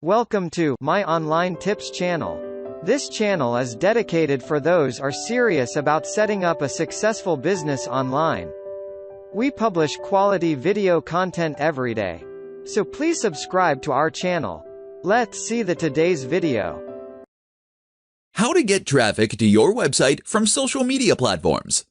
Welcome to My Online Tips channel. This channel is dedicated for those are serious about setting up a successful business online. We publish quality video content every day. So please subscribe to our channel. Let's see today's video. How to get traffic to your website from social media platforms.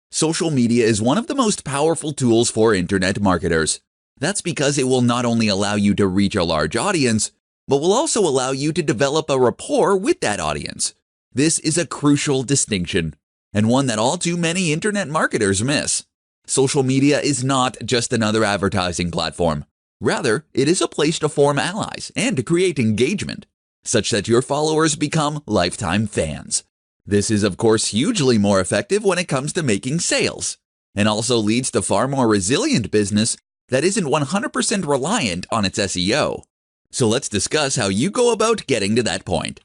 Social media is one of the most powerful tools for internet marketers. That's because it will not only allow you to reach a large audience, but will also allow you to develop a rapport with that audience. This is a crucial distinction, and one that all too many internet marketers miss. Social media is not just another advertising platform. Rather, it is a place to form allies and to create engagement, such that your followers become lifetime fans. This is, of course, hugely more effective when it comes to making sales, and also leads to far more resilient business that isn't 100% reliant on its SEO. So let's discuss how you go about getting to that point.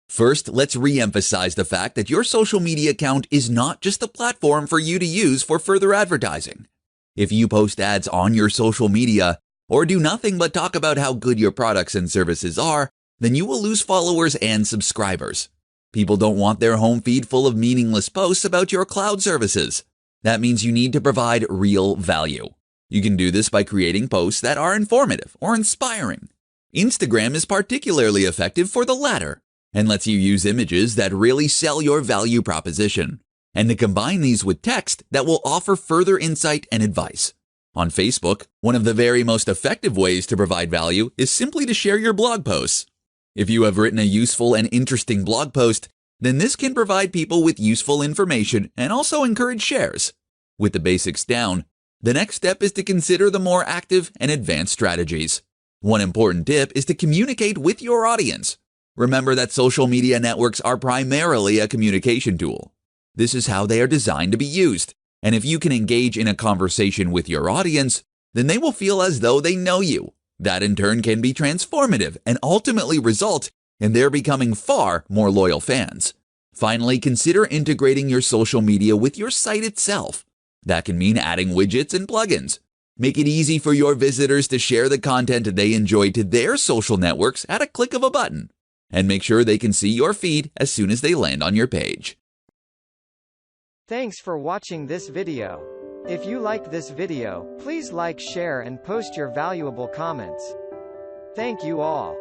First, let's re-emphasize the fact that your social media account is not just a platform for you to use for further advertising. If you post ads on your social media or do nothing but talk about how good your products and services are, then you will lose followers and subscribers. People don't want their home feed full of meaningless posts about your cloud services. That means you need to provide real value. You can do this by creating posts that are informative or inspiring. Instagram is particularly effective for the latter and lets you use images that really sell your value proposition, and to combine these with text that will offer further insight and advice. On Facebook, one of the very most effective ways to provide value is simply to share your blog posts. If you have written a useful and interesting blog post, then this can provide people with useful information and also encourage shares. With the basics down, the next step is to consider the more active and advanced strategies. One important tip is to communicate with your audience. Remember that social media networks are primarily a communication tool. This is how they are designed to be used, and if you can engage in a conversation with your audience, then they will feel as though they know you. That in turn can be transformative and ultimately result in their becoming far more loyal fans. Finally, consider integrating your social media with your site itself. That can mean adding widgets and plugins. Make it easy for your visitors to share the content they enjoy to their social networks at a click of a button. And make sure they can see your feed as soon as they land on your page. Thanks for watching this video. If you liked this video, please like, share and post your valuable comments. Thank you all.